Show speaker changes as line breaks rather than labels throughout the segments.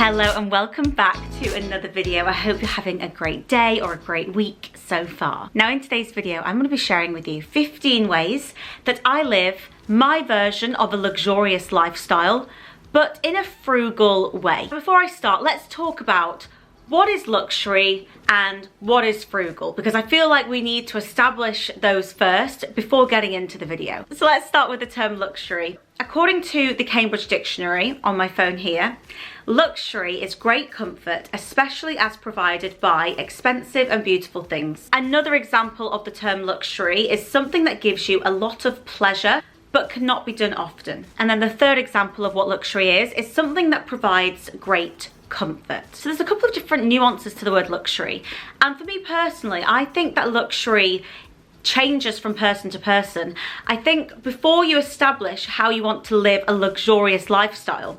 Hello and welcome back to another video. I hope you're having a great day or a great week so far. Now in today's video, I'm going to be sharing with you 15 ways that I live my version of a luxurious lifestyle, but in a frugal way. Before I start, let's talk about what is luxury and what is frugal, because I feel like we need to establish those first before getting into the video. So let's start with the term luxury. According to the Cambridge Dictionary on my phone here, luxury is great comfort, especially as provided by expensive and beautiful things. Another example of the term luxury is something that gives you a lot of pleasure but cannot be done often. And then the third example of what luxury is something that provides great comfort. So there's a couple of different nuances to the word luxury. And for me personally, I think that luxury changes from person to person. I think before you establish how you want to live a luxurious lifestyle,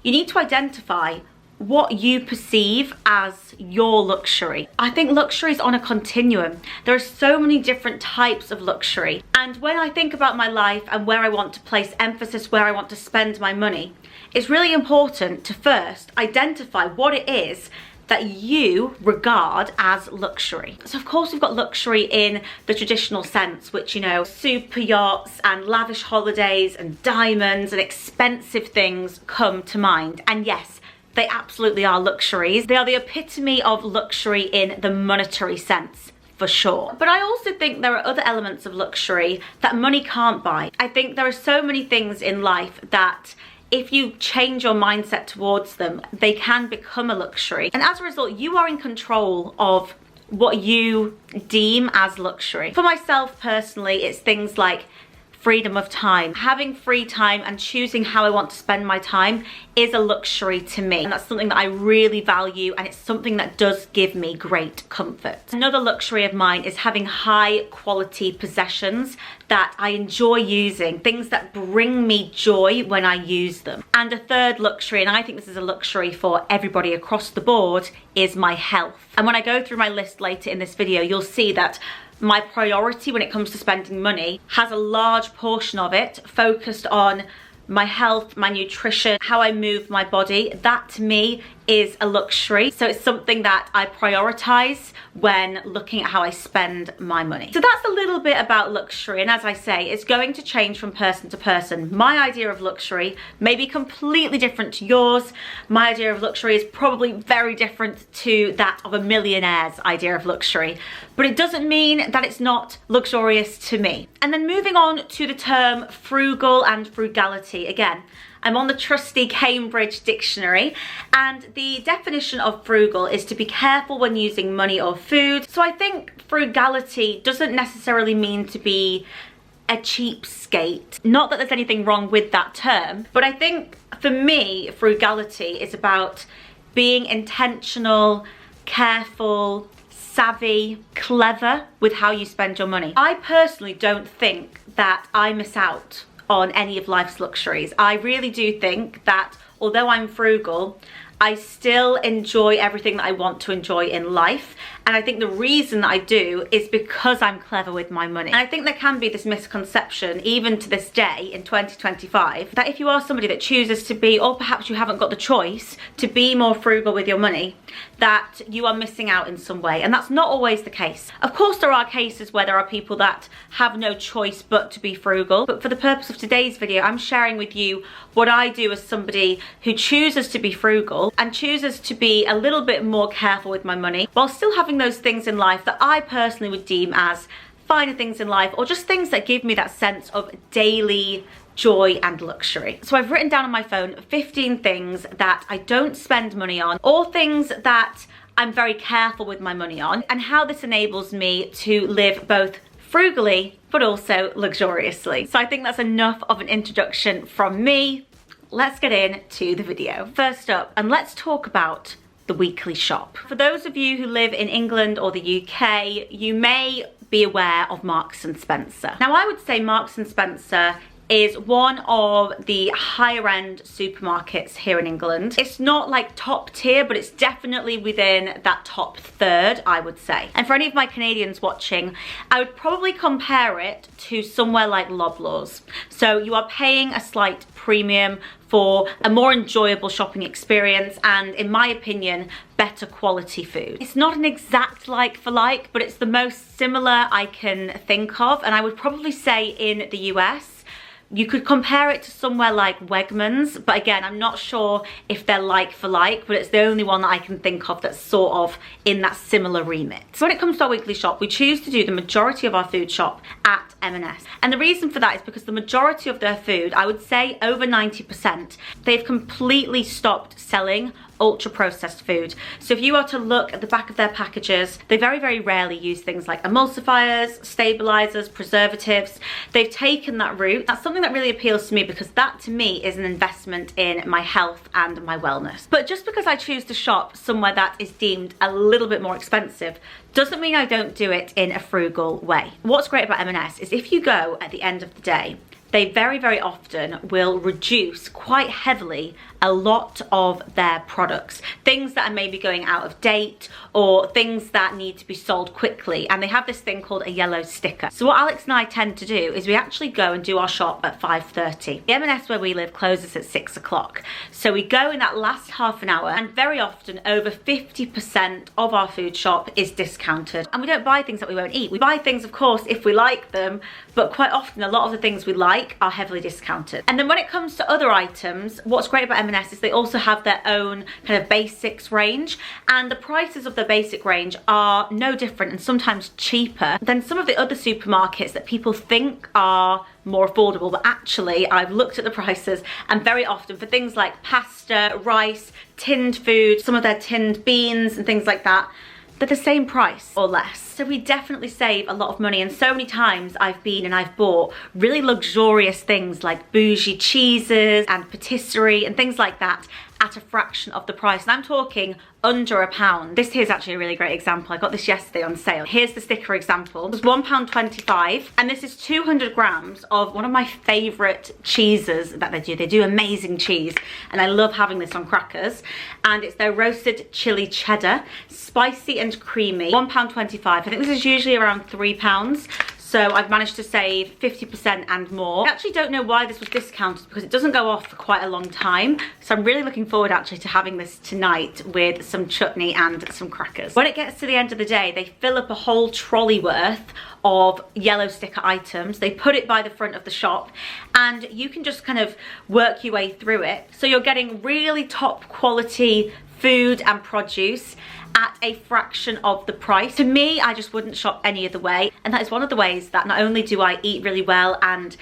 you need to identify what you perceive as your luxury. I think luxury is on a continuum. There are so many different types of luxury. And when I think about my life and where I want to place emphasis, where I want to spend my money, it's really important to first identify what it is that you regard as luxury. So of course we've got luxury in the traditional sense, which, you know, super yachts and lavish holidays and diamonds and expensive things come to mind. And yes, they absolutely are luxuries. They are the epitome of luxury in the monetary sense, for sure. But I also think there are other elements of luxury that money can't buy. I think there are so many things in life that if you change your mindset towards them, they can become a luxury. And as a result, you are in control of what you deem as luxury. For myself personally, it's things like freedom of time. Having free time and choosing how I want to spend my time is a luxury to me. And that's something that I really value, and it's something that does give me great comfort. Another luxury of mine is having high quality possessions that I enjoy using, things that bring me joy when I use them. And a third luxury, and I think this is a luxury for everybody across the board, is my health. And when I go through my list later in this video, you'll see that my priority when it comes to spending money has a large portion of it focused on my health, my nutrition, how I move my body. That to me is a luxury. So it's something that I prioritize when looking at how I spend my money. So that's a little bit about luxury. And as I say, it's going to change from person to person. My idea of luxury may be completely different to yours. My idea of luxury is probably very different to that of a millionaire's idea of luxury. But it doesn't mean that it's not luxurious to me. And then moving on to the term frugal and frugality. Again, I'm on the trusty Cambridge Dictionary, and the definition of frugal is to be careful when using money or food. So I think frugality doesn't necessarily mean to be a cheapskate. Not that there's anything wrong with that term, but I think for me, frugality is about being intentional, careful, savvy, clever with how you spend your money. I personally don't think that I miss out on any of life's luxuries. I really do think that although I'm frugal, I still enjoy everything that I want to enjoy in life. And I think the reason that I do is because I'm clever with my money. And I think there can be this misconception, even to this day in 2025, that if you are somebody that chooses to be, or perhaps you haven't got the choice to be more frugal with your money, that you are missing out in some way. And that's not always the case. Of course, there are cases where there are people that have no choice but to be frugal. But for the purpose of today's video, I'm sharing with you what I do as somebody who chooses to be frugal and chooses to be a little bit more careful with my money while still having those things in life that I personally would deem as finer things in life, or just things that give me that sense of daily joy and luxury. So I've written down on my phone 15 things that I don't spend money on, or things that I'm very careful with my money on, and how this enables me to live both frugally but also luxuriously. So I think that's enough of an introduction from me. Let's get into the video. First up, and let's talk about the weekly shop. For those of you who live in England or the UK, you may be aware of Marks and Spencer. Now I would say Marks and Spencer is one of the higher end supermarkets here in England. It's not like top tier, but it's definitely within that top third, I would say. And for any of my Canadians watching, I would probably compare it to somewhere like Loblaws. So you are paying a slight premium for a more enjoyable shopping experience and, in my opinion, better quality food. It's not an exact like for like, but it's the most similar I can think of, and I would probably say in the US, you could compare it to somewhere like Wegmans, but again, I'm not sure if they're like for like, but it's the only one that I can think of that's sort of in that similar remit. So when it comes to our weekly shop, we choose to do the majority of our food shop at M&S. And the reason for that is because the majority of their food, I would say over 90%, they've completely stopped selling ultra processed food. So if you are to look at the back of their packages, they very, very rarely use things like emulsifiers, stabilizers, preservatives. They've taken that route. That's something that really appeals to me because that to me is an investment in my health and my wellness. But just because I choose to shop somewhere that is deemed a little bit more expensive doesn't mean I don't do it in a frugal way. What's great about M&S is if you go at the end of the day, they very, very often will reduce quite heavily a lot of their products. Things that are maybe going out of date or things that need to be sold quickly. And they have this thing called a yellow sticker. So what Alex and I tend to do is we actually go and do our shop at 5:30. The M&S where we live closes at 6 o'clock. So we go in that last half an hour, and very often over 50% of our food shop is discounted. And we don't buy things that we won't eat. We buy things, of course, if we like them, but quite often a lot of the things we like are heavily discounted. And then when it comes to other items, what's great about M&S is they also have their own kind of basics range, and the prices of the basic range are no different and sometimes cheaper than some of the other supermarkets that people think are more affordable. But actually, I've looked at the prices, and very often for things like pasta, rice, tinned food, some of their tinned beans and things like that, they're the same price or less. So we definitely save a lot of money, and so many times I've been and I've bought really luxurious things like bougie cheeses and patisserie and things like that at a fraction of the price. And I'm talking under £1. This here's actually a really great example. I got this yesterday on sale. Here's the sticker example. It was £1.25, and this is 200 grams of one of my favourite cheeses that they do. They do amazing cheese, and I love having this on crackers. And it's their roasted chili cheddar, spicy and creamy, £1.25. I think this is usually around £3. So I've managed to save 50% and more. I actually don't know why this was discounted because it doesn't go off for quite a long time. So I'm really looking forward actually to having this tonight with some chutney and some crackers. When it gets to the end of the day, they fill up a whole trolley worth of yellow sticker items. They put it by the front of the shop, and you can just kind of work your way through it. So you're getting really top quality food and produce at a fraction of the price. To me, I just wouldn't shop any other way, and that is one of the ways that not only do I eat really well and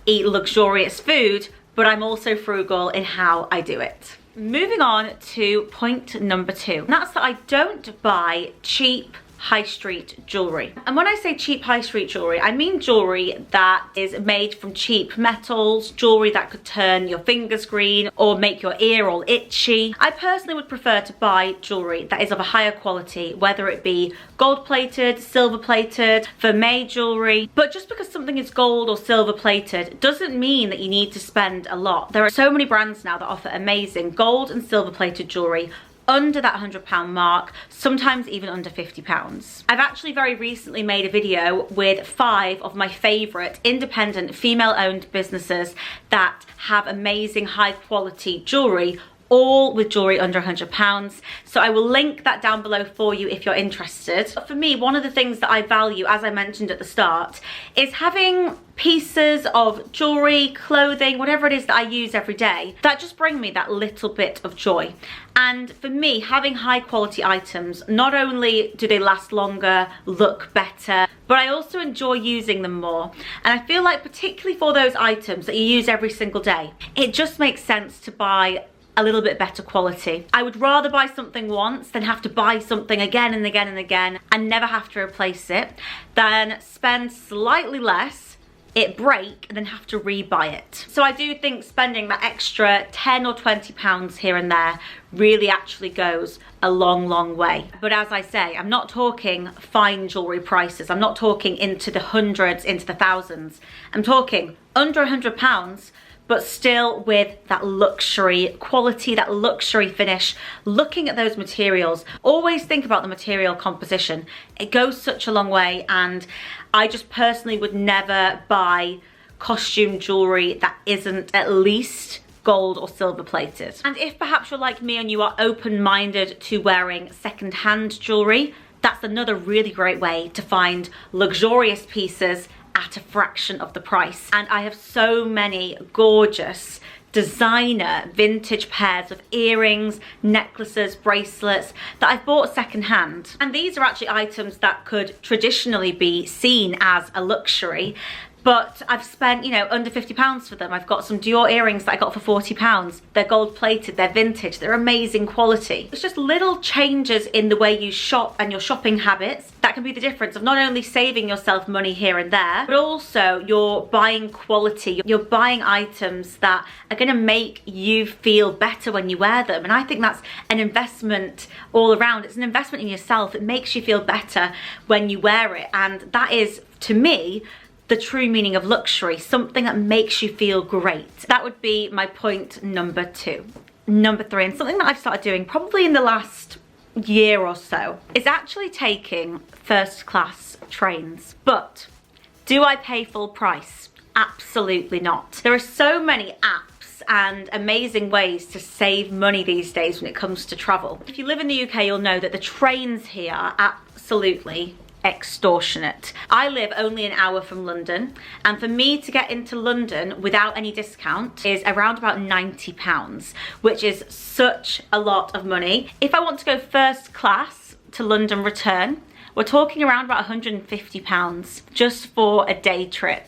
eat luxurious food, but I'm also frugal in how I do it. Moving on to point number 2, and that's that I don't buy cheap high street jewellery. And when I say cheap high street jewellery, I mean jewellery that is made from cheap metals, jewellery that could turn your fingers green or make your ear all itchy. I personally would prefer to buy jewellery that is of a higher quality, whether it be gold plated, silver plated, vermeil jewellery. But just because something is gold or silver plated doesn't mean that you need to spend a lot. There are so many brands now that offer amazing gold and silver plated jewellery under that £100 mark, sometimes even under £50. I've actually very recently made a video with 5 of my favourite independent female-owned businesses that have amazing high quality jewellery, all with jewellery under £100. So I will link that down below for you if you're interested. But for me, one of the things that I value, as I mentioned at the start, is having pieces of jewellery, clothing, whatever it is that I use every day, that just bring me that little bit of joy. And for me, having high quality items, not only do they last longer, look better, but I also enjoy using them more. And I feel like particularly for those items that you use every single day, it just makes sense to buy a little bit better quality. I would rather buy something once than have to buy something again and again and again and never have to replace it, than spend slightly less it break and then have to rebuy it. So I do think spending that extra 10 or 20 pounds here and there really actually goes a long way. But as I say, I'm not talking fine jewelry prices. I'm not talking into the hundreds, into the thousands. I'm talking under £100, but still with that luxury quality, that luxury finish. Looking at those materials, always think about the material composition. It goes such a long way, and I just personally would never buy costume jewelry that isn't at least gold or silver plated. And if perhaps you're like me and you are open-minded to wearing second-hand jewelry, that's another really great way to find luxurious pieces at a fraction of the price. And I have so many gorgeous designer vintage pairs of earrings, necklaces, bracelets that I've bought secondhand. And these are actually items that could traditionally be seen as a luxury, but I've spent, you know, under £50 for them. I've got some Dior earrings that I got for £40. They're gold plated, they're vintage, they're amazing quality. It's just little changes in the way you shop and your shopping habits that can be the difference of not only saving yourself money here and there, but also you're buying quality. You're buying items that are gonna make you feel better when you wear them. And I think that's an investment all around. It's an investment in yourself. It makes you feel better when you wear it. And that is, to me, the true meaning of luxury, something that makes you feel great. That would be my point number 2. Number 3, and something that I've started doing probably in the last year or so, is actually taking first class trains. But do I pay full price? Absolutely not. There are so many apps and amazing ways to save money these days when it comes to travel. If you live in the UK, you'll know that the trains here are absolutely extortionate. I live only an hour from London, and for me to get into London without any discount is around about £90, which is such a lot of money. If I want to go first class to London return, we're talking around about £150 just for a day trip.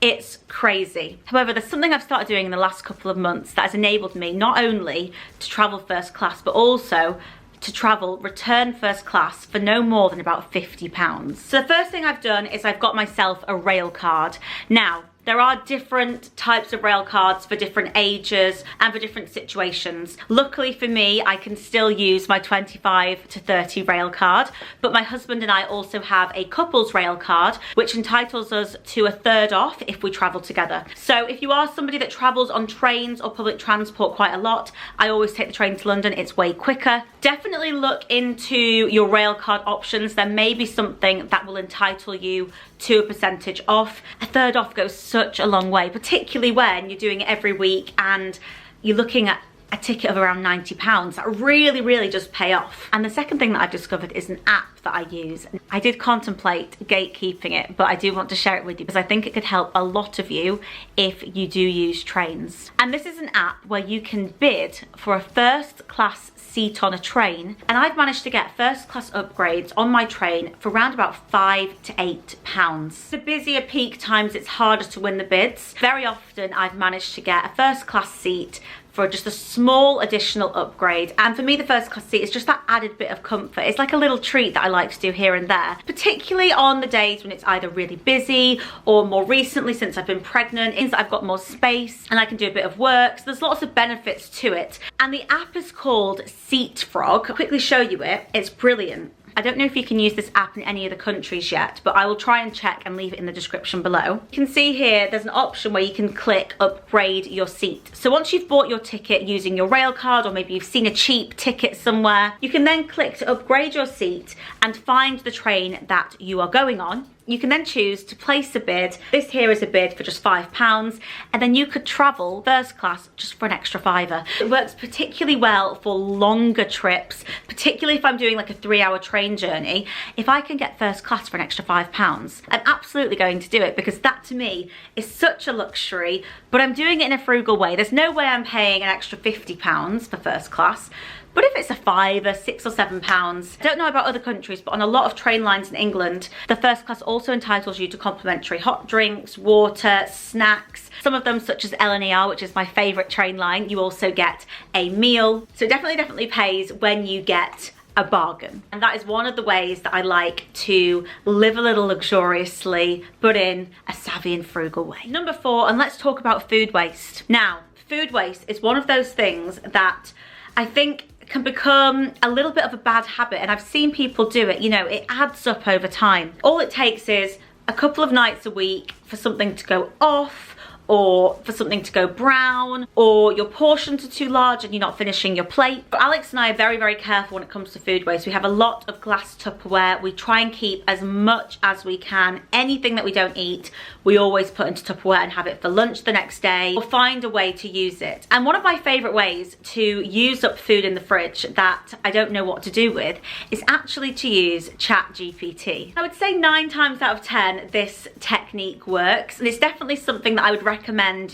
It's crazy. However, there's something I've started doing in the last couple of months that has enabled me not only to travel first class, but also to travel return first class for no more than about £50. So the first thing I've done is I've got myself a rail card. Now, there are different types of rail cards for different ages and for different situations. Luckily for me, I can still use my 25 to 30 rail card, but my husband and I also have a couples rail card, which entitles us to a third off if we travel together. So if you are somebody that travels on trains or public transport quite a lot, I always take the train to London, it's way quicker. Definitely look into your rail card options. There may be something that will entitle you to a percentage off. A third off goes such a long way, particularly when you're doing it every week and you're looking at a ticket of around £90. That really does pay off. And the second thing that I've discovered is an app that I use. I did contemplate gatekeeping it, but I do want to share it with you because I think it could help a lot of you if you do use trains. And this is an app where you can bid for a first class seat on a train, and I've managed to get first class upgrades on my train for around about £5 to £8. The busier peak times, it's harder to win the bids. Very often I've managed to get a first class seat for just a small additional upgrade, and for me the first class seat is just that added bit of comfort. It's like a little treat that I like to do here and there, particularly on the days when it's either really busy or more recently since I've been pregnant, it means that I've got more space and I can do a bit of work. So there's lots of benefits to it, and the app is called Seat Frog. I'll quickly show you it. It's brilliant. I don't know if you can use this app in any other countries yet, but I will try and check and leave it in the description below. You can see here there's an option where you can click upgrade your seat. So once you've bought your ticket using your rail card, or maybe you've seen a cheap ticket somewhere, you can then click to upgrade your seat and find the train that you are going on. You can then choose to place a bid. This here is a bid for just £5, and then you could travel first class just for an extra £5. It works particularly well for longer trips, particularly if I'm doing like a 3-hour train journey. If I can get first class for an extra £5, I'm absolutely going to do it, because that to me is such a luxury, but I'm doing it in a frugal way. There's no way I'm paying an extra £50 for first class. But if it's a £5 or £6 or £7, I don't know about other countries, but on a lot of train lines in England, the first class also entitles you to complimentary hot drinks, water, snacks. Some of them, such as L&ER, which is my favourite train line, you also get a meal. So it definitely pays when you get a bargain. And that is one of the ways that I like to live a little luxuriously, but in a savvy and frugal way. Number 4, and let's talk about food waste. Now, food waste is one of those things that I think can become a little bit of a bad habit, and I've seen people do it. You know, it adds up over time. All it takes is a couple of nights a week for something to go off, or for something to go brown, or your portions are too large and you're not finishing your plate. But Alex and I are very, very careful when it comes to food waste. We have a lot of glass Tupperware. We try and keep as much as we can. Anything that we don't eat, we always put into Tupperware and have it for lunch the next day, or find a way to use it. And one of my favorite ways to use up food in the fridge that I don't know what to do with is actually to use ChatGPT. I would say 9 times out of 10, this technique works, and it's definitely something that I would recommend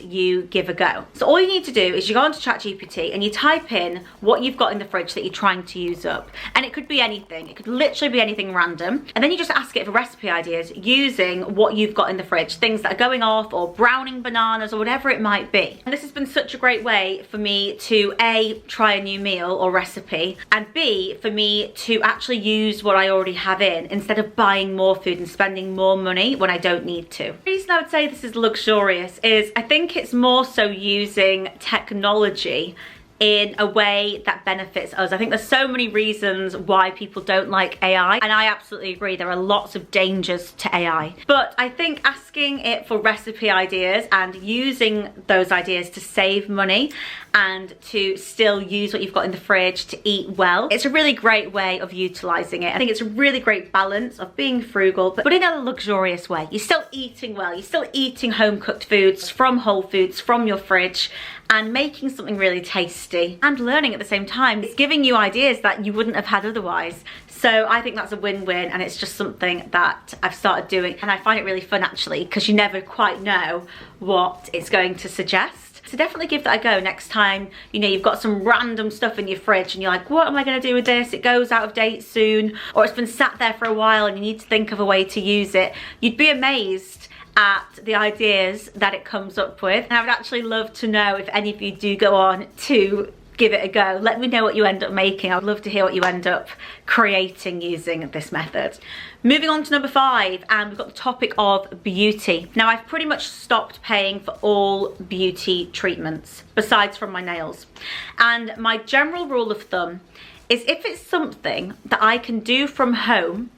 you give a go. So all you need to do is you go onto ChatGPT and you type in what you've got in the fridge that you're trying to use up. And it could be anything. It could literally be anything random. And then you just ask it for recipe ideas using what you've got in the fridge. Things that are going off, or browning bananas, or whatever it might be. And this has been such a great way for me to A, try a new meal or recipe, and B, for me to actually use what I already have in instead of buying more food and spending more money when I don't need to. The reason I would say this is luxurious is I think it's more so using technology in a way that benefits us. I think there's so many reasons why people don't like AI, and I absolutely agree there are lots of dangers to AI. But I think asking it for recipe ideas and using those ideas to save money and to still use what you've got in the fridge to eat well, it's a really great way of utilizing it. I think it's a really great balance of being frugal, but in a luxurious way. You're still eating well, you're still eating home cooked foods from Whole Foods, from your fridge, and making something really tasty and learning at the same time. It's giving you ideas that you wouldn't have had otherwise. So I think that's a win-win, and it's just something that I've started doing, and I find it really fun actually, because you never quite know what it's going to suggest. So definitely give that a go next time, you know, you've got some random stuff in your fridge and you're like, what am I going to do with this? It goes out of date soon, or it's been sat there for a while and you need to think of a way to use it. You'd be amazed at the ideas that it comes up with. And I would actually love to know if any of you do go on to give it a go. Let me know what you end up making. I would love to hear what you end up creating using this method. Moving on to number 5, and we've got the topic of beauty. Now, I've pretty much stopped paying for all beauty treatments, besides from my nails. And my general rule of thumb is if it's something that I can do from home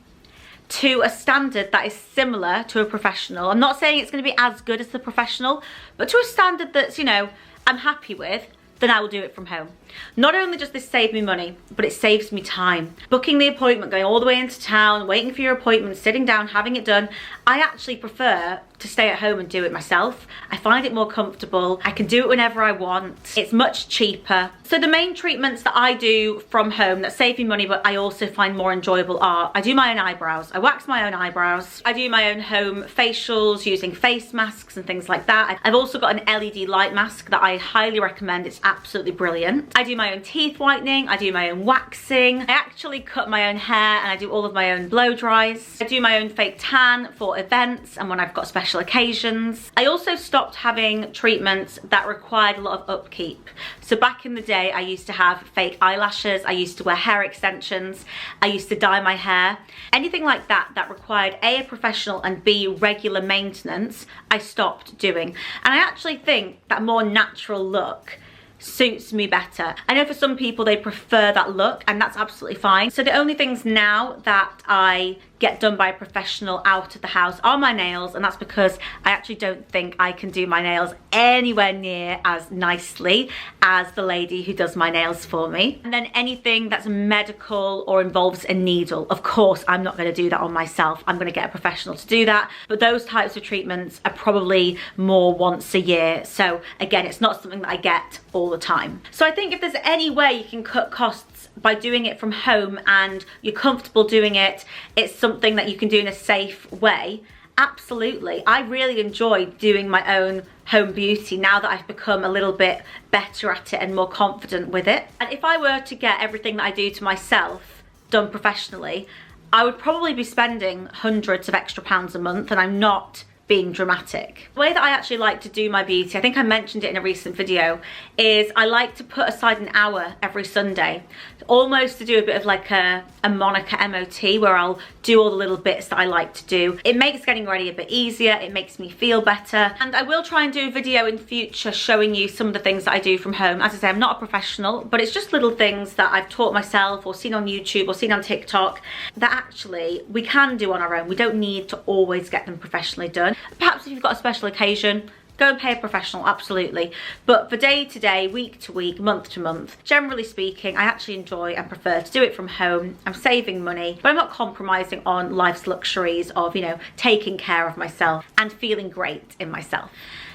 to a standard that is similar to a professional, I'm not saying it's going to be as good as the professional, but to a standard that's, you know, I'm happy with, then I will do it from home. Not only does this save me money, but it saves me time. Booking the appointment, going all the way into town, waiting for your appointment, sitting down, having it done. I actually prefer to stay at home and do it myself. I find it more comfortable. I can do it whenever I want. It's much cheaper. So the main treatments that I do from home that save me money, but I also find more enjoyable are, I do my own eyebrows. I wax my own eyebrows. I do my own home facials using face masks and things like that. I've also got an LED light mask that I highly recommend. It's absolutely brilliant. I do my own teeth whitening. I do my own waxing. I actually cut my own hair and I do all of my own blow dries. I do my own fake tan for events and when I've got special occasions. I also stopped having treatments that required a lot of upkeep. So back in the day, I used to have fake eyelashes. I used to wear hair extensions. I used to dye my hair. Anything like that that required A, a professional, and B, regular maintenance, I stopped doing. And I actually think that more natural look suits me better. I know for some people they prefer that look, and that's absolutely fine. So the only things now that I get done by a professional out of the house are my nails, and that's because I actually don't think I can do my nails anywhere near as nicely as the lady who does my nails for me. And then anything that's medical or involves a needle, of course I'm not going to do that on myself. I'm going to get a professional to do that, but those types of treatments are probably more once a year. So again, it's not something that I get all the time. So I think if there's any way you can cut costs by doing it from home and you're comfortable doing it, it's something that you can do in a safe way, absolutely. I really enjoy doing my own home beauty now that I've become a little bit better at it and more confident with it. And if I were to get everything that I do to myself done professionally, I would probably be spending hundreds of extra pounds a month, and I'm not being dramatic. The way that I actually like to do my beauty, I think I mentioned it in a recent video, is I like to put aside an hour every Sunday, almost to do a bit of like a Monica MOT, where I'll do all the little bits that I like to do. It makes getting ready a bit easier, it makes me feel better, and I will try and do a video in future showing you some of the things that I do from home. As I say, I'm not a professional, but it's just little things that I've taught myself or seen on YouTube or seen on TikTok that actually we can do on our own. We don't need to always get them professionally done. Perhaps if you've got a special occasion, go and pay a professional, absolutely. But for day to day, week to week, month to month, generally speaking, I actually enjoy and prefer to do it from home. I'm saving money, but I'm not compromising on life's luxuries of, you know, taking care of myself and feeling great in myself.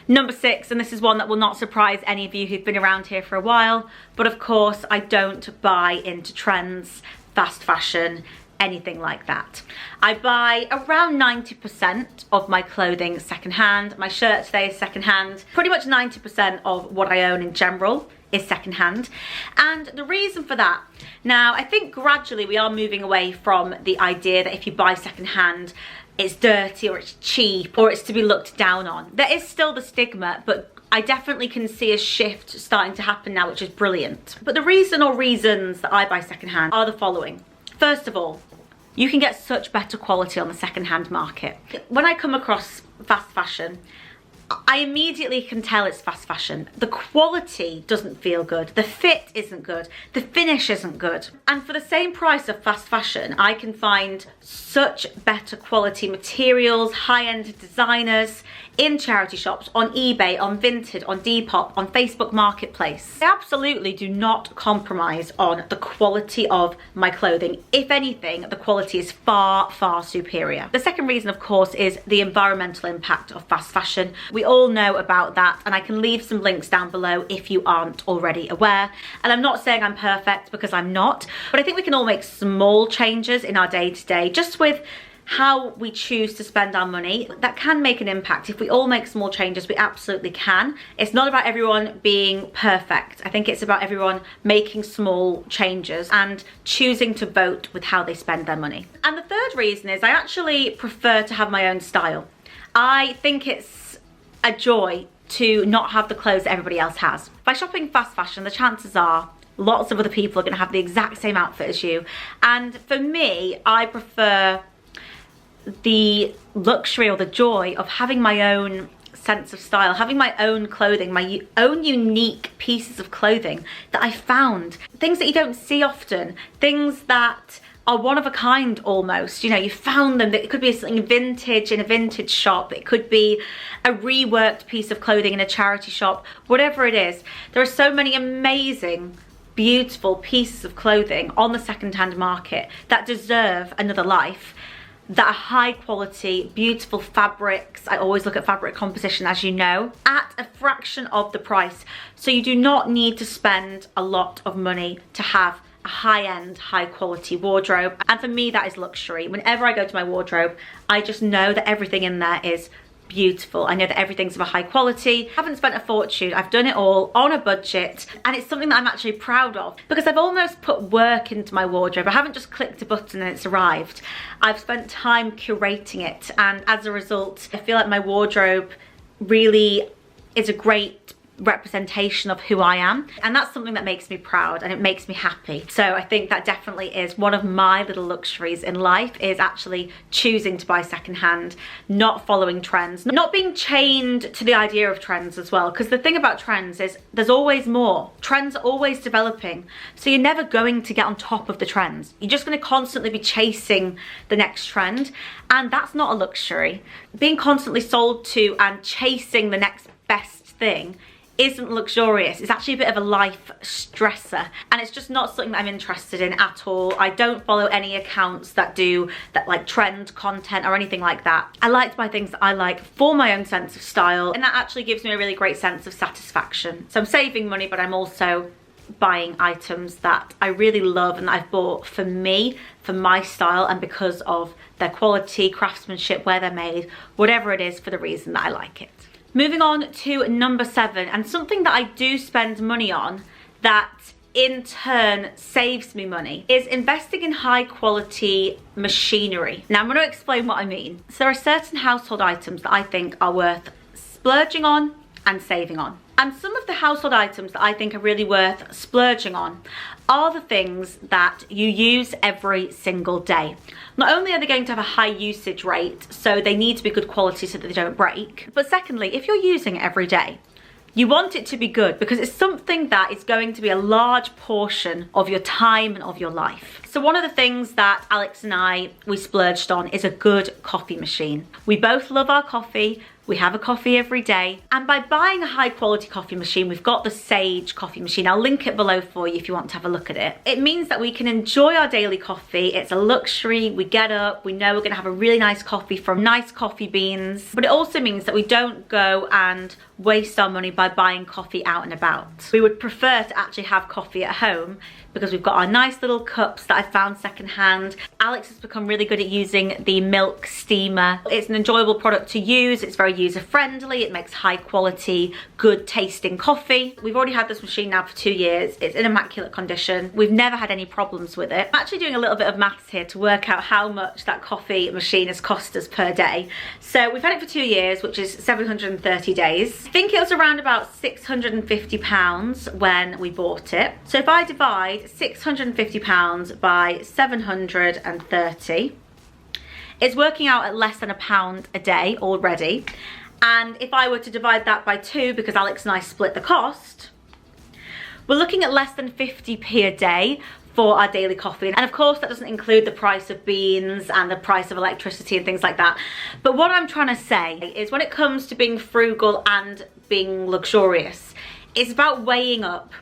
Number 6, and this is one that will not surprise any of you who've been around here for a while, but of course I don't buy into trends, fast fashion, anything like that. I buy around 90% of my clothing secondhand. My shirt today is secondhand. Pretty much 90% of what I own in general is secondhand. And the reason for that, now I think gradually we are moving away from the idea that if you buy secondhand, it's dirty or it's cheap or it's to be looked down on. There is still the stigma, but I definitely can see a shift starting to happen now, which is brilliant. But the reason or reasons that I buy secondhand are the following. First of all, you can get such better quality on the secondhand market. When I come across fast fashion, I immediately can tell it's fast fashion. The quality doesn't feel good. The fit isn't good. The finish isn't good. And for the same price of fast fashion, I can find such better quality materials, high-end designers in charity shops, on eBay, on Vinted, on Depop, on Facebook Marketplace. I absolutely do not compromise on the quality of my clothing. If anything, the quality is far, far superior. The second reason, of course, is the environmental impact of fast fashion. We all know about that, and I can leave some links down below if you aren't already aware. And I'm not saying I'm perfect, because I'm not, but I think we can all make small changes in our day-to-day, just with how we choose to spend our money. That can make an impact. If we all make small changes, we absolutely can. It's not about everyone being perfect. I think it's about everyone making small changes and choosing to vote with how they spend their money. And the third reason is I actually prefer to have my own style. I think it's a joy to not have the clothes that everybody else has. By shopping fast fashion, the chances are lots of other people are going to have the exact same outfit as you. And for me, I prefer the luxury or the joy of having my own sense of style, having my own clothing, my own unique pieces of clothing that I found. Things that you don't see often, things that are one of a kind almost. You know, you found them. It could be something vintage in a vintage shop. It could be a reworked piece of clothing in a charity shop. Whatever it is, there are so many amazing, beautiful pieces of clothing on the secondhand market that deserve another life, that are high quality, beautiful fabrics. I always look at fabric composition, as you know, at a fraction of the price. So you do not need to spend a lot of money to have a high-end, high-quality wardrobe. And for me, that is luxury. Whenever I go to my wardrobe, I just know that everything in there is beautiful. I know that everything's of a high quality. I haven't spent a fortune. I've done it all on a budget, and it's something that I'm actually proud of, because I've almost put work into my wardrobe. I haven't just clicked a button and it's arrived. I've spent time curating it, and as a result, I feel like my wardrobe really is a great representation of who I am, and that's something that makes me proud and it makes me happy. So I think that definitely is one of my little luxuries in life, is actually choosing to buy secondhand, not following trends, not being chained to the idea of trends as well, because the thing about trends is there's always more. Trends are always developing, so you're never going to get on top of the trends. You're just going to constantly be chasing the next trend, and that's not a luxury. Being constantly sold to and chasing the next best thing isn't luxurious. It's actually a bit of a life stressor, and it's just not something that I'm interested in at all. I don't follow any accounts that do that, like trend content or anything like that. I like to buy things that I like for my own sense of style, and that actually gives me a really great sense of satisfaction. So I'm saving money, but I'm also buying items that I really love and that I've bought for me, for my style, and because of their quality, craftsmanship, where they're made, whatever it is, for the reason that I like it. Moving on to number 7, and something that I do spend money on that in turn saves me money is investing in high quality machinery. Now I'm going to explain what I mean. So there are certain household items that I think are worth splurging on and saving on. And some of the household items that I think are really worth splurging on are the things that you use every single day. Not only are they going to have a high usage rate, so they need to be good quality so that they don't break, but secondly, if you're using it every day, you want it to be good because it's something that is going to be a large portion of your time and of your life. So one of the things that Alex and we splurged on is a good coffee machine. We both love our coffee. We have a coffee every day. And by buying a high quality coffee machine, we've got the Sage coffee machine. I'll link it below for you if you want to have a look at it. It means that we can enjoy our daily coffee. It's a luxury. We get up, we know we're gonna have a really nice coffee from nice coffee beans. But it also means that we don't go and waste our money by buying coffee out and about. We would prefer to actually have coffee at home because we've got our nice little cups that I found secondhand. Alex has become really good at using the milk steamer. It's an enjoyable product to use. It's very user-friendly. It makes high quality, good tasting coffee. We've already had this machine now for 2 years. It's in immaculate condition. We've never had any problems with it. I'm actually doing a little bit of maths here to work out how much that coffee machine has cost us per day. So we've had it for 2 years, which is 730 days. I think it was around about £650 when we bought it. So if I divide £650 by 730, it's working out at less than £1 a day already. And if I were to divide that by 2, because Alex and I split the cost, we're looking at less than 50p a day for our daily coffee. And of course that doesn't include the price of beans and the price of electricity and things like that. But what I'm trying to say is when it comes to being frugal and being luxurious, it's about weighing up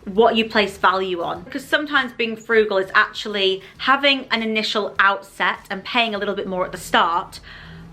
what you place value on, because sometimes being frugal is actually having an initial outset and paying a little bit more at the start,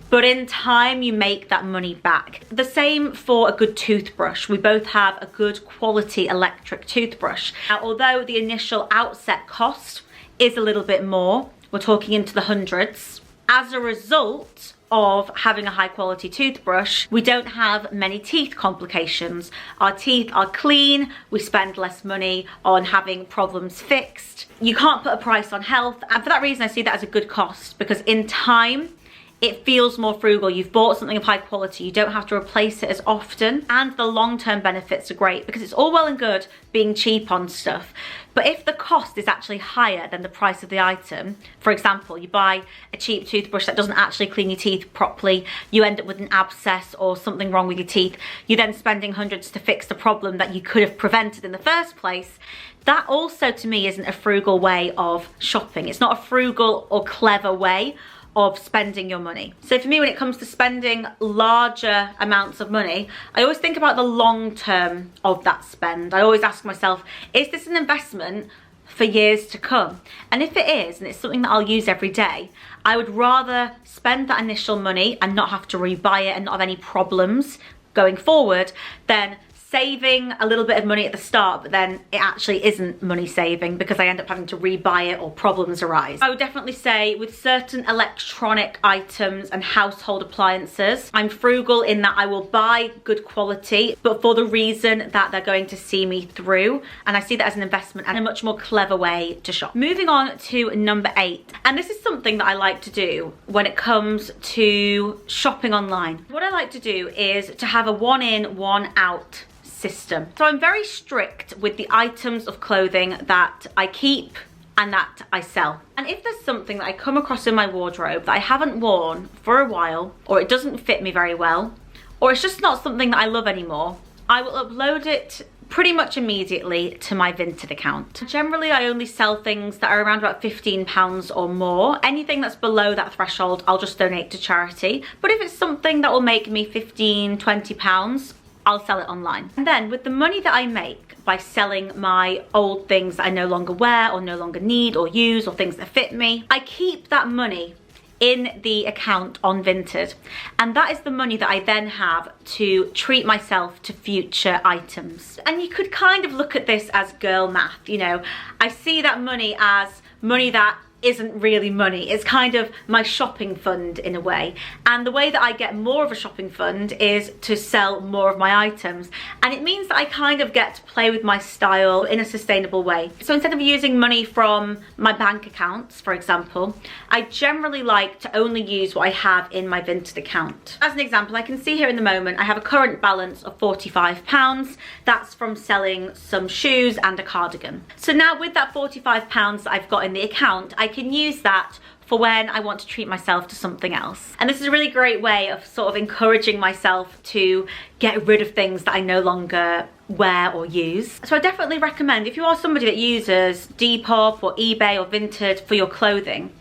but in time you make that money back. The same for a good toothbrush. We both have a good quality electric toothbrush. Now, although the initial outset cost is a little bit more, we're talking into the hundreds, as a result of having a high quality toothbrush, we don't have many teeth complications. Our teeth are clean, we spend less money on having problems fixed. You can't put a price on health, and for that reason I see that as a good cost, because in time it feels more frugal. You've bought something of high quality, you don't have to replace it as often, and the long-term benefits are great, because it's all well and good being cheap on stuff, but if the cost is actually higher than the price of the item, for example, you buy a cheap toothbrush that doesn't actually clean your teeth properly, you end up with an abscess or something wrong with your teeth, you're then spending hundreds to fix the problem that you could have prevented in the first place. That also to me isn't a frugal way of shopping. It's not a frugal or clever way of spending your money. So for me, when it comes to spending larger amounts of money, I always think about the long term of that spend. I always ask myself, is this an investment for years to come? And if it is, and it's something that I'll use every day, I would rather spend that initial money and not have to rebuy it and not have any problems going forward than saving a little bit of money at the start, but then it actually isn't money saving because I end up having to rebuy it or problems arise. I would definitely say with certain electronic items and household appliances, I'm frugal in that I will buy good quality, but for the reason that they're going to see me through. And I see that as an investment and a much more clever way to shop. Moving on to number 8. And this is something that I like to do when it comes to shopping online. What I like to do is to have a one in, one out system. So I'm very strict with the items of clothing that I keep and that I sell. And if there's something that I come across in my wardrobe that I haven't worn for a while, or it doesn't fit me very well, or it's just not something that I love anymore, I will upload it pretty much immediately to my Vinted account. Generally, I only sell things that are around about £15 or more. Anything that's below that threshold, I'll just donate to charity. But if it's something that will make me £15, £20, I'll sell it online. And then with the money that I make by selling my old things that I no longer wear or no longer need or use or things that fit me, I keep that money in the account on Vinted. And that is the money that I then have to treat myself to future items. And you could kind of look at this as girl math, you know. I see that money as money that isn't really money. It's kind of my shopping fund in a way. And the way that I get more of a shopping fund is to sell more of my items. And it means that I kind of get to play with my style in a sustainable way. So instead of using money from my bank accounts, for example, I generally like to only use what I have in my Vinted account. As an example, I can see here in the moment, I have a current balance of £45. That's from selling some shoes and a cardigan. So now with that £45 that I've got in the account, I can use that for when I want to treat myself to something else. And this is a really great way of sort of encouraging myself to get rid of things that I no longer wear or use. So I definitely recommend, if you are somebody that uses Depop or eBay or Vinted for your clothing,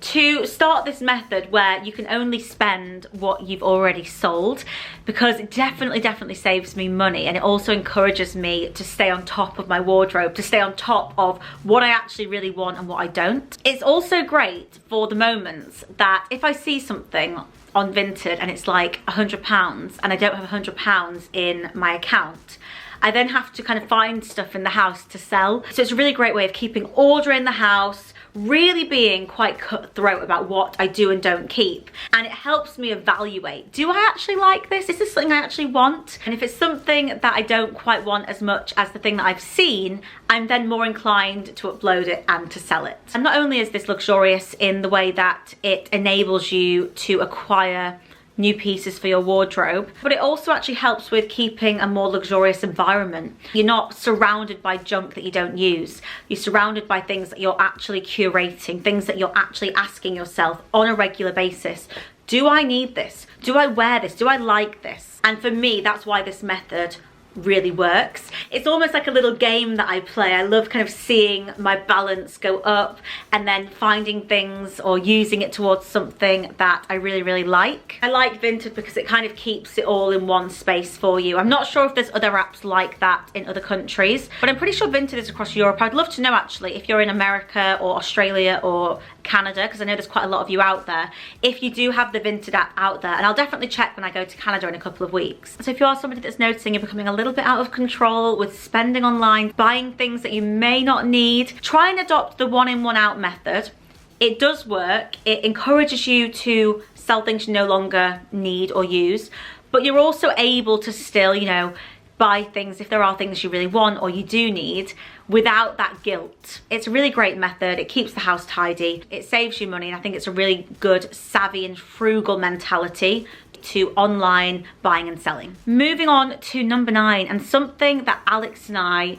to start this method where you can only spend what you've already sold, because it definitely saves me money, and it also encourages me to stay on top of my wardrobe, to stay on top of what I actually really want and what I don't. It's also great for the moments that if I see something on Vinted and it's like £100 and I don't have £100 in my account, I then have to kind of find stuff in the house to sell. So it's a really great way of keeping order in the house, really being quite cutthroat about what I do and don't keep. And it helps me evaluate, do I actually like this? Is this something I actually want? And if it's something that I don't quite want as much as the thing that I've seen, I'm then more inclined to upload it and to sell it. And not only is this luxurious in the way that it enables you to acquire new pieces for your wardrobe, but it also actually helps with keeping a more luxurious environment. You're not surrounded by junk that you don't use. You're surrounded by things that you're actually curating, things that you're actually asking yourself on a regular basis. Do I need this? Do I wear this? Do I like this? And for me, that's why this method really works. It's almost like a little game that I play. I love kind of seeing my balance go up and then finding things or using it towards something that I really like. I like Vinted because it kind of keeps it all in one space for you. I'm not sure if there's other apps like that in other countries, but I'm pretty sure Vinted is across Europe. I'd love to know actually if you're in America or Australia or Canada, because I know there's quite a lot of you out there, if you do have the Vinted app out there, and I'll definitely check when I go to Canada in a couple of weeks. So if you are somebody that's noticing you're becoming a little bit out of control with spending online, buying things that you may not need, try and adopt the one in, one out method. It does work. It encourages you to sell things you no longer need or use, but you're also able to still, you know, buy things if there are things you really want or you do need without that guilt. It's a really great method. It keeps the house tidy. It saves you money, and I think it's a really good, savvy and frugal mentality to online buying and selling. Moving on to number 9, and something that Alex and I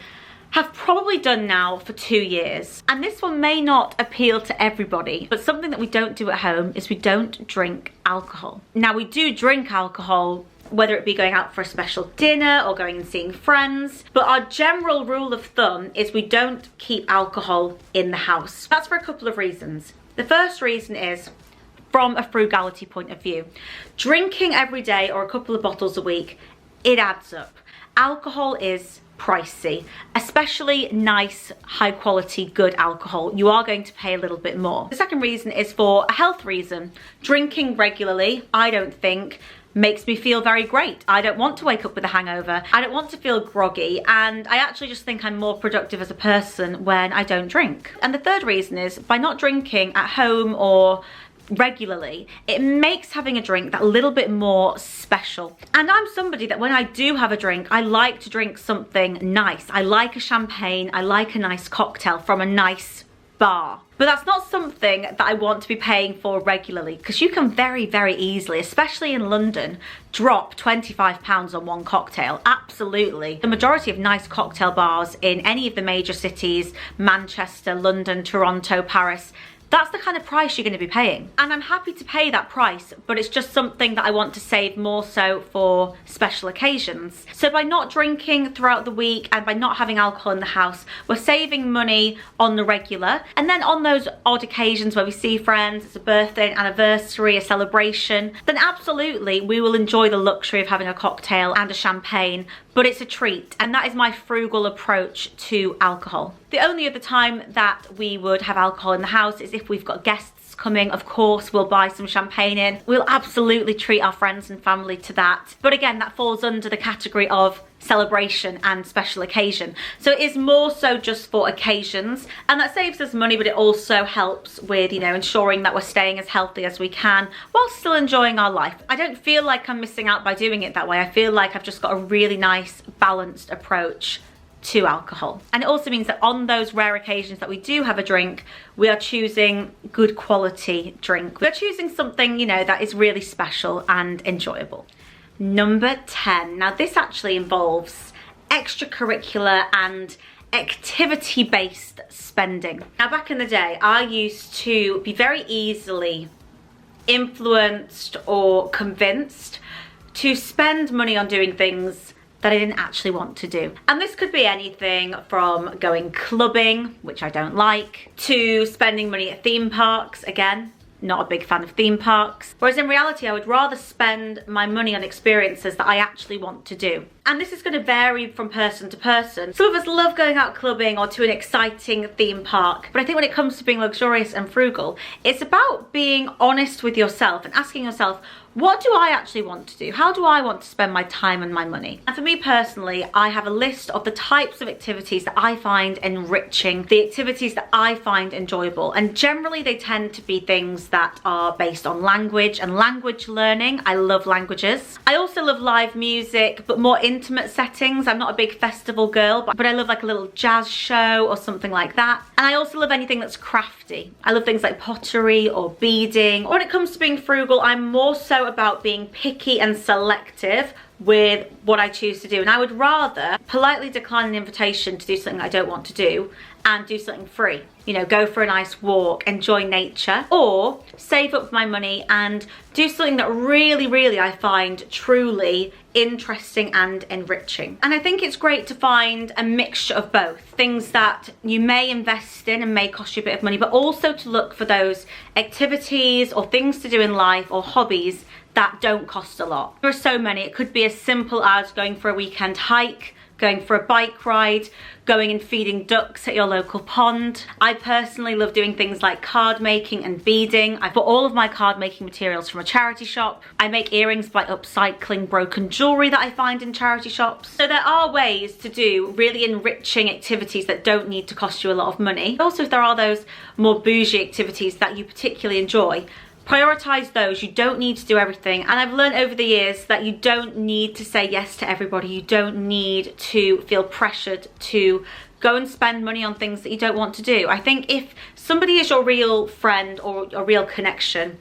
have probably done now for 2 years. And this one may not appeal to everybody, but something that we don't do at home is we don't drink alcohol. Now, we do drink alcohol, whether it be going out for a special dinner or going and seeing friends, but our general rule of thumb is we don't keep alcohol in the house. That's for a couple of reasons. The first reason is from a frugality point of view. Drinking every day or a couple of bottles a week, it adds up. Alcohol is pricey, especially nice, high quality, good alcohol. You are going to pay a little bit more. The second reason is for a health reason. Drinking regularly, I don't think, makes me feel very great. I don't want to wake up with a hangover. I don't want to feel groggy, and I actually just think I'm more productive as a person when I don't drink. And the third reason is by not drinking at home or regularly, it makes having a drink that little bit more special. And I'm somebody that when I do have a drink, I like to drink something nice. I like a champagne, I like a nice cocktail from a nice bar. But that's not something that I want to be paying for regularly, because you can very easily, especially in London, drop £25 on one cocktail. Absolutely. The majority of nice cocktail bars in any of the major cities, Manchester, London, Toronto, Paris, that's the kind of price you're going to be paying. And I'm happy to pay that price, but it's just something that I want to save more so for special occasions. So by not drinking throughout the week and by not having alcohol in the house, we're saving money on the regular. And then on those odd occasions where we see friends, it's a birthday, an anniversary, a celebration, then absolutely we will enjoy the luxury of having a cocktail and a champagne, but it's a treat. And that is my frugal approach to alcohol. The only other time that we would have alcohol in the house is if we've got guests guests coming, of course, we'll buy some champagne in. We'll absolutely treat our friends and family to that. But again, that falls under the category of celebration and special occasion. So it is more so just for occasions, and that saves us money, but it also helps with, you know, ensuring that we're staying as healthy as we can while still enjoying our life. I don't feel like I'm missing out by doing it that way. I feel like I've just got a really nice balanced approach to alcohol. And it also means that on those rare occasions that we do have a drink, we are choosing good quality drink. We're choosing something, you know, that is really special and enjoyable. Number 10. Now this actually involves extracurricular and activity-based spending. Now back in the day, I used to be very easily influenced or convinced to spend money on doing things that I didn't actually want to do. And this could be anything from going clubbing, which I don't like, to spending money at theme parks. Again, not a big fan of theme parks. Whereas in reality, I would rather spend my money on experiences that I actually want to do. And this is going to vary from person to person. Some of us love going out clubbing or to an exciting theme park. But I think when it comes to being luxurious and frugal, it's about being honest with yourself and asking yourself, what do I actually want to do? How do I want to spend my time and my money? And for me personally, I have a list of the types of activities that I find enriching, the activities that I find enjoyable. And generally they tend to be things that are based on language and language learning. I love languages. I also love live music, but more intimate settings. I'm not a big festival girl, but I love like a little jazz show or something like that. And I also love anything that's crafty. I love things like pottery or beading. When it comes to being frugal, I'm more so about being picky and selective with what I choose to do, and I would rather politely decline an invitation to do something I don't want to do and do something free. You know, go for a nice walk, enjoy nature, or save up my money and do something that really I find truly interesting and enriching. And I think it's great to find a mixture of both. Things that you may invest in and may cost you a bit of money, but also to look for those activities or things to do in life or hobbies that don't cost a lot. There are so many. It could be as simple as going for a weekend hike, going for a bike ride, going and feeding ducks at your local pond. I personally love doing things like card making and beading. I bought all of my card making materials from a charity shop. I make earrings by upcycling broken jewelry that I find in charity shops. So there are ways to do really enriching activities that don't need to cost you a lot of money. Also, if there are those more bougie activities that you particularly enjoy, prioritize those. You don't need to do everything. And I've learned over the years that you don't need to say yes to everybody. You don't need to feel pressured to go and spend money on things that you don't want to do. I think if somebody is your real friend or a real connection,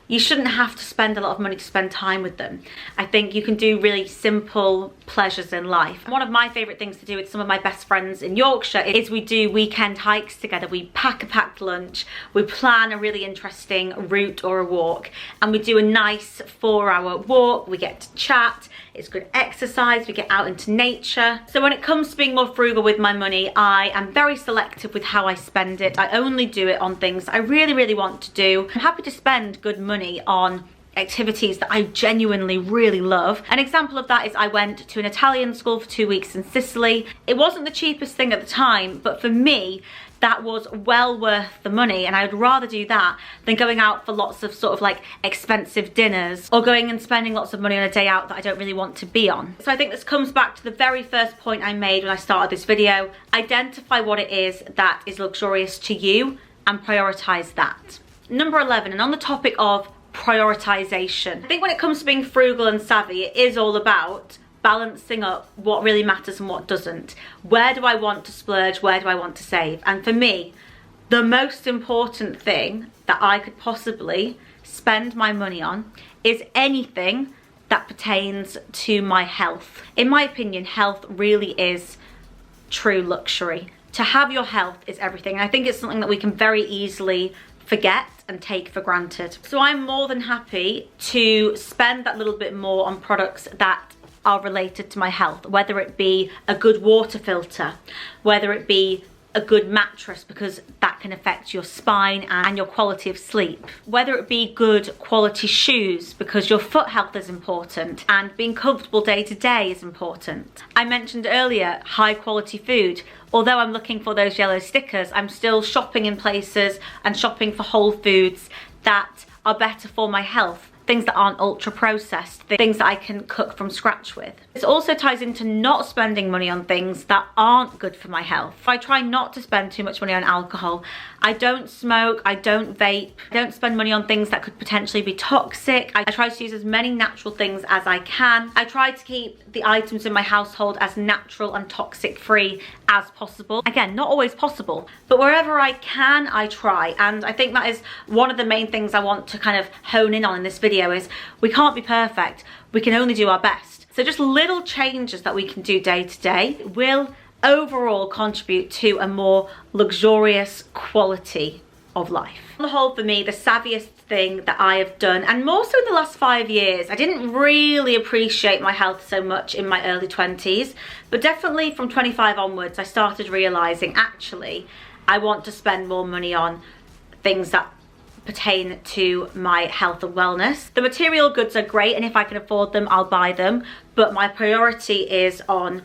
you shouldn't have to spend a lot of money to spend time with them. I think you can do really simple pleasures in life. One of my favourite things to do with some of my best friends in Yorkshire is we do weekend hikes together. We pack a packed lunch, we plan a really interesting route or a walk, and we do a nice 4-hour walk. We get to chat, it's good exercise, we get out into nature. So when it comes to being more frugal with my money, I am very selective with how I spend it. I only do it on things I really want to do. I'm happy to spend good money on activities that I genuinely really love. An example of that is I went to an Italian school for 2 weeks in Sicily. It wasn't the cheapest thing at the time, but for me, that was well worth the money, and I would rather do that than going out for lots of sort of like expensive dinners or going and spending lots of money on a day out that I don't really want to be on. So I think this comes back to the very first point I made when I started this video. Identify what it is that is luxurious to you and prioritize that. Number 11, and on the topic of prioritization, I think when it comes to being frugal and savvy, it is all about balancing up what really matters and what doesn't. Where do I want to splurge? Where do I want to save? And for me, the most important thing that I could possibly spend my money on is anything that pertains to my health. In my opinion, health really is true luxury. To have your health is everything. And I think it's something that we can very easily forget and take for granted. So I'm more than happy to spend that little bit more on products that are related to my health, whether it be a good water filter, whether it be a good mattress, because that can affect your spine and your quality of sleep. Whether it be good quality shoes, because your foot health is important and being comfortable day to day is important. I mentioned earlier high quality food. Although I'm looking for those yellow stickers, I'm still shopping in places and shopping for whole foods that are better for my health. Things that aren't ultra processed, things that I can cook from scratch with. This also ties into not spending money on things that aren't good for my health. I try not to spend too much money on alcohol. I don't smoke, I don't vape, I don't spend money on things that could potentially be toxic. I try to use as many natural things as I can. I try to keep the items in my household as natural and toxic free as possible. Again, not always possible, but wherever I can, I try. And I think that is one of the main things I want to kind of hone in on in this video is we can't be perfect. We can only do our best. So just little changes that we can do day to day will overall contribute to a more luxurious quality of life. On the whole, for me, the savviest thing that I have done, and more so in the last 5 years, I didn't really appreciate my health so much in my early 20s, but definitely from 25 onwards, I started realizing actually I want to spend more money on things that pertain to my health and wellness. The material goods are great, and if I can afford them, I'll buy them, but my priority is on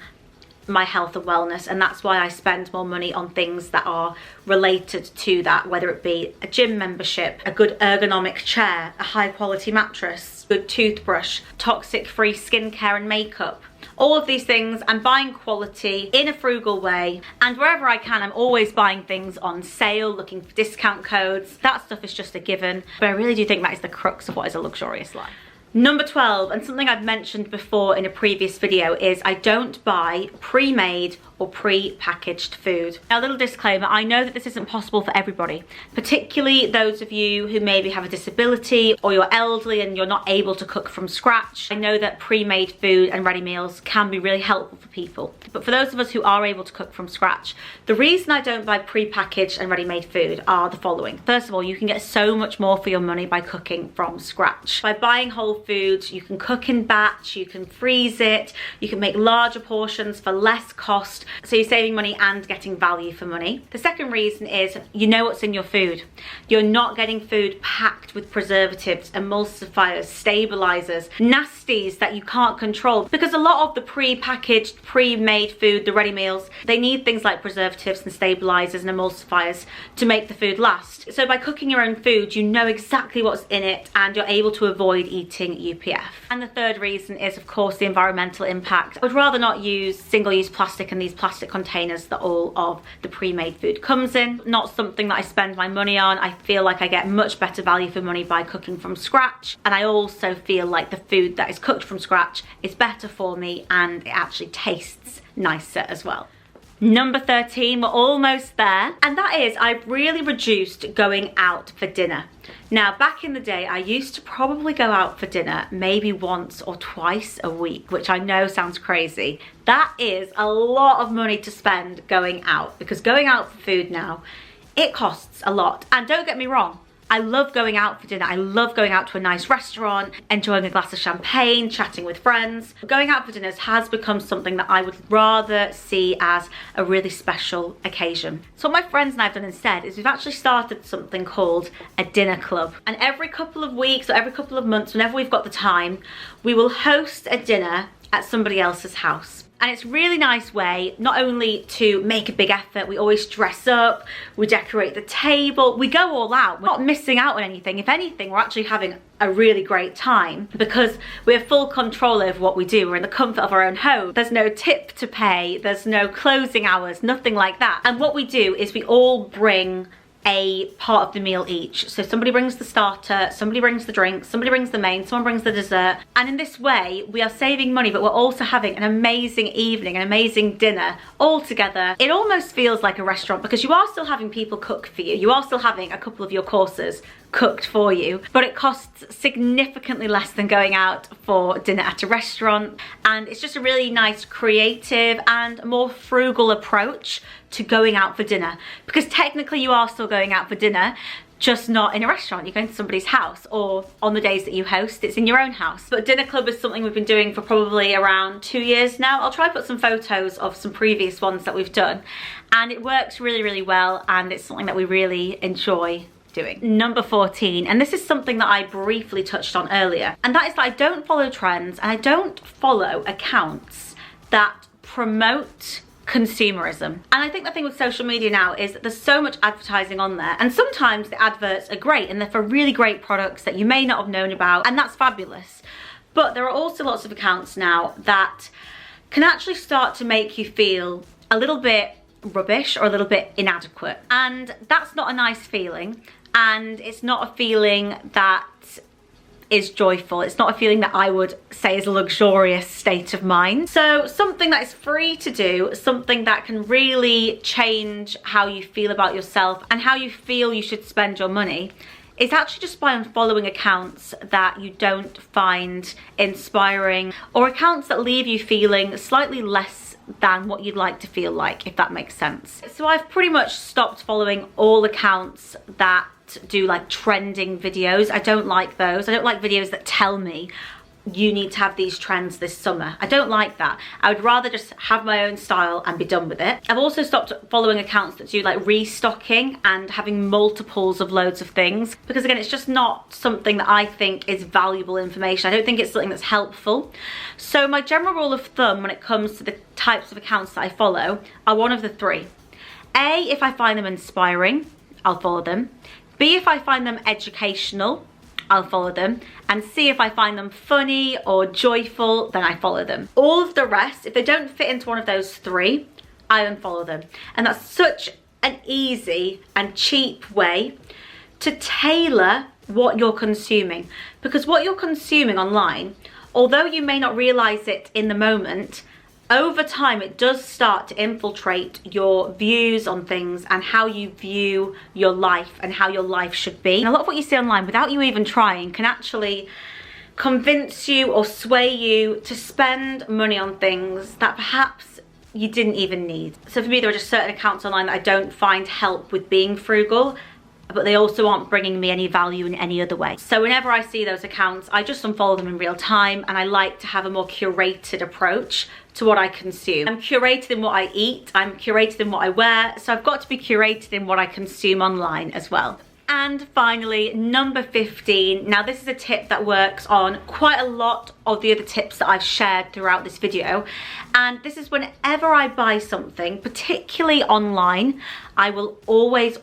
my health and wellness, and that's why I spend more money on things that are related to that, whether it be a gym membership, a good ergonomic chair, a high quality mattress, good toothbrush, toxic free skincare and makeup. All of these things, I'm buying quality in a frugal way, and wherever I can, I'm always buying things on sale, looking for discount codes. That stuff is just a given, but I really do think that is the crux of what is a luxurious life. Number 12, and something I've mentioned before in a previous video, is I don't buy pre-made or pre-packaged food. Now, a little disclaimer, I know that this isn't possible for everybody, particularly those of you who maybe have a disability or you're elderly and you're not able to cook from scratch. I know that pre-made food and ready meals can be really helpful for people. But for those of us who are able to cook from scratch, the reason I don't buy pre-packaged and ready-made food are the following. First of all, you can get so much more for your money by cooking from scratch. By buying whole foods, you can cook in batch, you can freeze it, you can make larger portions for less cost, so you're saving money and getting value for money. The second reason is you know what's in your food. You're not getting food packed with preservatives, emulsifiers, stabilizers, nasties that you can't control, because a lot of the pre-packaged, pre-made food, the ready meals, they need things like preservatives and stabilizers and emulsifiers to make the food last. So by cooking your own food, you know exactly what's in it and you're able to avoid eating UPF. And the third reason is, of course, the environmental impact. I would rather not use single-use plastic in these plastic containers that all of the pre-made food comes in. Not something that I spend my money on. I feel like I get much better value for money by cooking from scratch, and I also feel like the food that is cooked from scratch is better for me and it actually tastes nicer as well. Number 13, we're almost there, and that is I've really reduced going out for dinner. Now, back in the day, I used to probably go out for dinner maybe once or twice a week, which I know sounds crazy. That is a lot of money to spend going out, because going out for food now, it costs a lot. And don't get me wrong, I love going out for dinner. I love going out to a nice restaurant, enjoying a glass of champagne, chatting with friends. Going out for dinners has become something that I would rather see as a really special occasion. So what my friends and I have done instead is we've actually started something called a dinner club. And every couple of weeks or every couple of months, whenever we've got the time, we will host a dinner at somebody else's house. And it's a really nice way, not only to make a big effort, we always dress up, we decorate the table, we go all out. We're not missing out on anything. If anything, we're actually having a really great time because we have full control over what we do. We're in the comfort of our own home. There's no tip to pay, there's no closing hours, nothing like that. And what we do is we all bring a part of the meal each. So somebody brings the starter, somebody brings the drink, somebody brings the main, someone brings the dessert. And in this way, we are saving money, but we're also having an amazing evening, an amazing dinner all together. It almost feels like a restaurant because you are still having people cook for you. You are still having a couple of your courses cooked for you, but it costs significantly less than going out for dinner at a restaurant. And it's just a really nice, creative and more frugal approach to going out for dinner, because technically you are still going out for dinner, just not in a restaurant. You're going to somebody's house, or on the days that you host, it's in your own house. But dinner club is something we've been doing for probably around 2 years now. I'll try to put some photos of some previous ones that we've done, and it works really, really well, and it's something that we really enjoy doing. Number 14, and this is something that I briefly touched on earlier, and that is that I don't follow trends and I don't follow accounts that promote consumerism. And I think the thing with social media now is that there's so much advertising on there, and sometimes the adverts are great and they're for really great products that you may not have known about, and that's fabulous. But there are also lots of accounts now that can actually start to make you feel a little bit rubbish or a little bit inadequate, and that's not a nice feeling, and it's not a feeling that is joyful. It's not a feeling that I would say is a luxurious state of mind. So something that is free to do, something that can really change how you feel about yourself and how you feel you should spend your money, is actually just by unfollowing accounts that you don't find inspiring, or accounts that leave you feeling slightly less than what you'd like to feel like, if that makes sense. So I've pretty much stopped following all accounts that do like trending videos. I don't like those. I don't like videos that tell me you need to have these trends this summer. I don't like that. I would rather just have my own style and be done with it. I've also stopped following accounts that do like restocking and having multiples of loads of things, because again, it's just not something that I think is valuable information. I don't think it's something that's helpful. So my general rule of thumb when it comes to the types of accounts that I follow are one of the three. A, if I find them inspiring, I'll follow them. B, if I find them educational, I'll follow them. And C, if I find them funny or joyful, then I follow them. All of the rest, if they don't fit into one of those three, I unfollow them. And that's such an easy and cheap way to tailor what you're consuming. Because what you're consuming online, although you may not realize it in the moment, over time it does start to infiltrate your views on things and how you view your life and how your life should be. And a lot of what you see online, without you even trying, can actually convince you or sway you to spend money on things that perhaps you didn't even need. So for me, there are just certain accounts online that I don't find help with being frugal, but they also aren't bringing me any value in any other way. So whenever I see those accounts, I just unfollow them in real time, and I like to have a more curated approach to what I consume. I'm curated in what I eat, I'm curated in what I wear, so I've got to be curated in what I consume online as well. And finally, number 15. Now this is a tip that works on quite a lot of the other tips that I've shared throughout this video. And this is whenever I buy something, particularly online, I will always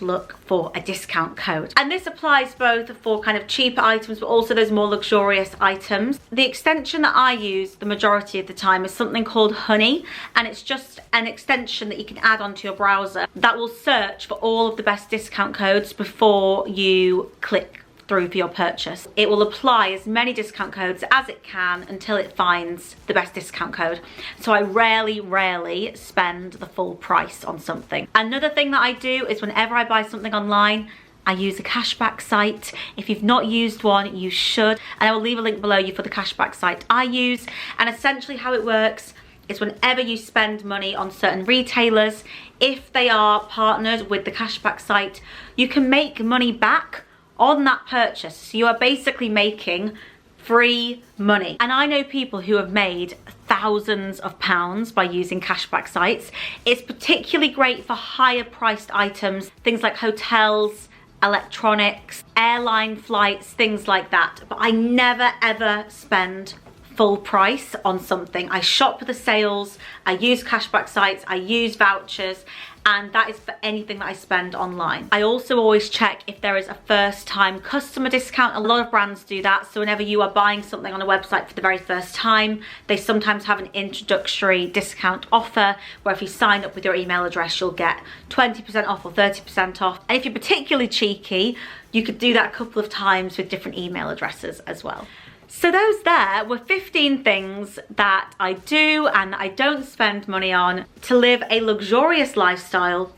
look for a discount code. And this applies both for kind of cheaper items, but also those more luxurious items. The extension that I use the majority of the time is something called Honey, and it's just an extension that you can add onto your browser that will search for all of the best discount codes before you click through for your purchase. It will apply as many discount codes as it can until it finds the best discount code. So I rarely spend the full price on something. Another thing that I do is whenever I buy something online, I use a cashback site. If you've not used one, you should. And I will leave a link below you for the cashback site I use. And essentially how it works is whenever you spend money on certain retailers, if they are partnered with the cashback site, you can make money back on that purchase. So you are basically making free money. And I know people who have made thousands of pounds by using cashback sites. It's particularly great for higher priced items, things like hotels, electronics, airline flights, things like that. But I never ever spend full price on something. I shop for the sales, I use cashback sites, I use vouchers, and that is for anything that I spend online. I also always check if there is a first time customer discount. A lot of brands do that. So whenever you are buying something on a website for the very first time, they sometimes have an introductory discount offer where if you sign up with your email address, you'll get 20% off or 30% off. And if you're particularly cheeky, you could do that a couple of times with different email addresses as well. So those there were 15 things that I do and that I don't spend money on to live a luxurious lifestyle,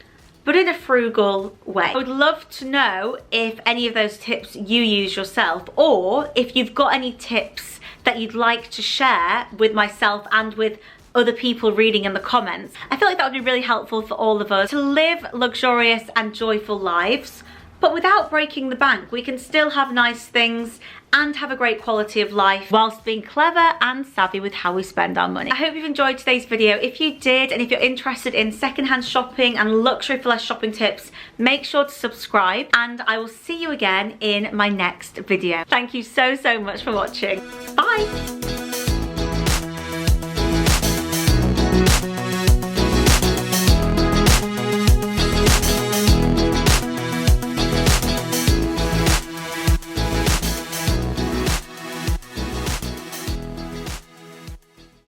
but in a frugal way. I would love to know if any of those tips you use yourself, or if you've got any tips that you'd like to share with myself and with other people reading in the comments. I feel like that would be really helpful for all of us to live luxurious and joyful lives, but without breaking the bank. We can still have nice things and have a great quality of life whilst being clever and savvy with how we spend our money. I hope you've enjoyed today's video. If you did, and if you're interested in secondhand shopping and luxury for less shopping tips, make sure to subscribe, and I will see you again in my next video. Thank you so much for watching. Bye.